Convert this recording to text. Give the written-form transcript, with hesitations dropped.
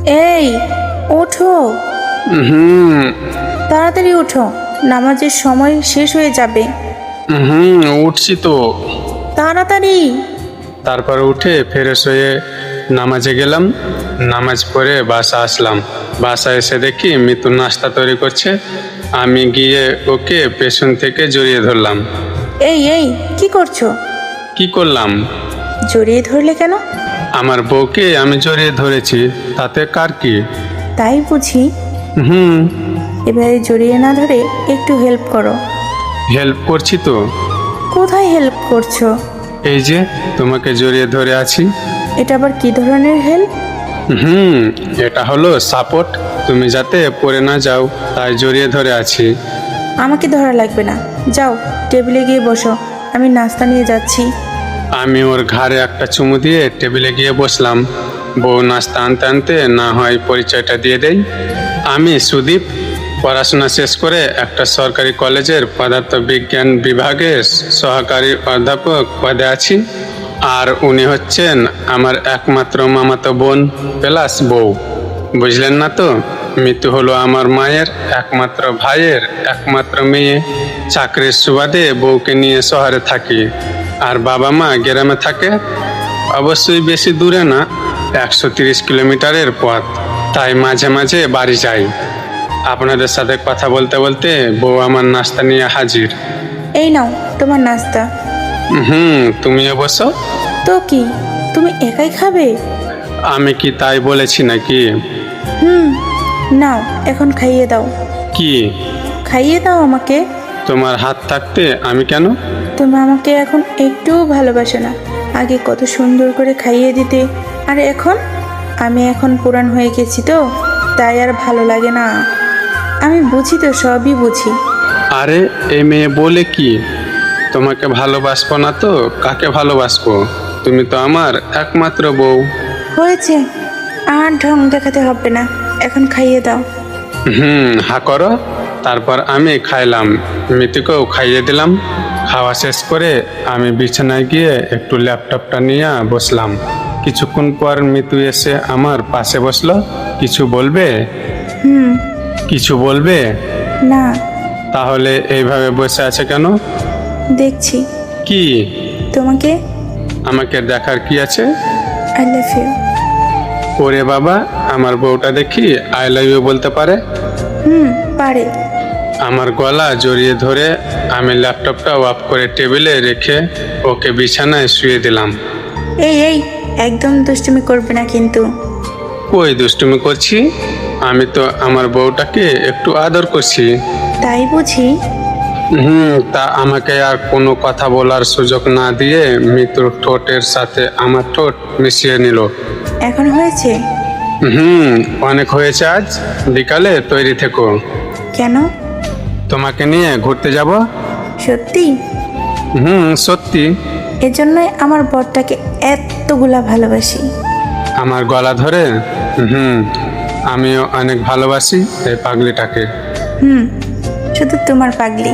এই, ওঠো। হুম। তাড়াতাড়ি ওঠো, নামাজের সময় শেষ হয়ে যাবে। উঠছি তো। তাড়াতাড়ি। তারপর উঠে ফ্রেশ হয়ে নামাজে গেলাম। নামাজ পড়ে বাসা আসলাম। বাসা এসে দেখি মিতু নাস্তা তৈরি করছে। আমি গিয়ে ওকে পেছন থেকে জড়িয়ে ধরলাম। এই, কি করছো? কি করলাম? জড়িয়ে ধরলে কেন? আমার বউকে আমি জড়িয়ে ধরেছি, তাতে কার কি? তাই বুঝি? হুম। এবারে জড়িয়ে না ধরে একটু হেল্প করো। হেল্প করছি তো। কোথায় হেল্প করছো? এই যে তোমাকে জড়িয়ে ধরে আছি। এটা আবার কি ধরনের হেল্প? এটা হলো সাপোর্ট, তুমি যাতে পড়ে না যাও, তাই জড়িয়ে ধরে আছি। আমাকে ধরা লাগবে না, যাও টেবিলে গিয়ে বসো, আমি নাস্তা নিয়ে যাচ্ছি। আমি ওর ঘাড়ে একটা চুমু দিয়ে টেবিলে গিয়ে বসলাম। বউ নাস্তা আনতে আনতে না হয় পরিচয়টা দিয়ে দেই। আমি সুদীপ, পড়াশোনা শেষ করে একটা সরকারি কলেজের পদার্থ বিজ্ঞান বিভাগের সহকারী অধ্যাপক পদে আছি। আর উনি হচ্ছেন আমার একমাত্র মামাতো বোন প্লাস বউ। বুঝলেন না তো? মিতু হলো আমার মায়ের একমাত্র ভাইয়ের একমাত্র মেয়ে। চাকরির সুবাদে বউকে নিয়ে শহরে থাকি, আর বাবা মা গ্রামে থাকে। অবশ্যই বেশি দূরে না, 130 কিলোমিটারের পথ। তাই মাঝে মাঝে বাড়ি যাই। আপনাদের সাথে কথা বলতে বলতে বউ আমার নাস্তা নিয়ে হাজির। এই নাও তোমার নাস্তা। তুমিও বসো। তো কি, তুমি একাই খাবে? আমি কি তাই বলেছি নাকি? নাও এখন খাইয়ে দাও। কি? খাইয়ে দাও আমাকে। তোমার হাত থাকতে আমি কেন? তুমি আমাকে এখন একটুও ভালোবাসো না। আগে কত সুন্দর করে খাইয়ে দিতে, আর এখন? আমি এখন পুরান হয়ে গেছি তো, তাই আর ভালো লাগে না। আমি বুঝি তো, সবই বুঝি। আরে এই মেয়ে বলে কি? তোমাকে ভালোবাসবো না তো কাকে ভালোবাসবো? তুমি তো আমার একমাত্র বউ। হয়েছে, আর ঢং দেখাতে হবে না, এখন খাইয়ে দাও। হা করো। তারপর আমি খাইলাম, মিতুকেও খাইয়ে দিলাম। খাওয়া শেষ করে আমি বিছানায় গিয়ে একটু ল্যাপটপটা নিয়ে বসলাম। কিছুক্ষণ পর মিতু এসে আমার পাশে বসলো। কিছু বলবে? কিছু বলবে না। তাহলে এইভাবে বসে আছে কেন? দেখছি। কি? তোমাকে। আমাকে দেখার কি আছে? I love you. ওরে বাবা, আমার বউটা দেখি আই লাভ ইউ বলতে পারে। পারে। আমার গলা জড়িয়ে ধরে আমি ল্যাপটপটা অফ করে টেবিলে রেখে ওকে বিছানায় শুয়ে দিলাম। এই, একদম দুষ্টুমি করবে না কিন্তু। কই দুষ্টুমি করছি? আমি তো আমার বউটাকে একটু আদর করছি। তাই বুঝি? তা আমাকে আর কোনো কথা বলার সুযোগ না দিয়ে মৃত্যুর ঠোঁটের সাথে আমার ঠোঁট মিশিয়ে নিল। এখন হয়েছে? অনেক হয়েছে। আজ বিকালে তৈরি থেকো। কেন? তোমাকে নিয়ে ঘুরতে যাব। সত্যি? সত্যি। এজন্যই আমার বরটাকে এতগুলা ভালোবাসি। আমার গলা ধরে? আমিও অনেক ভালোবাসি এই পাগলিটাকে। শুধু তোমার পাগলি।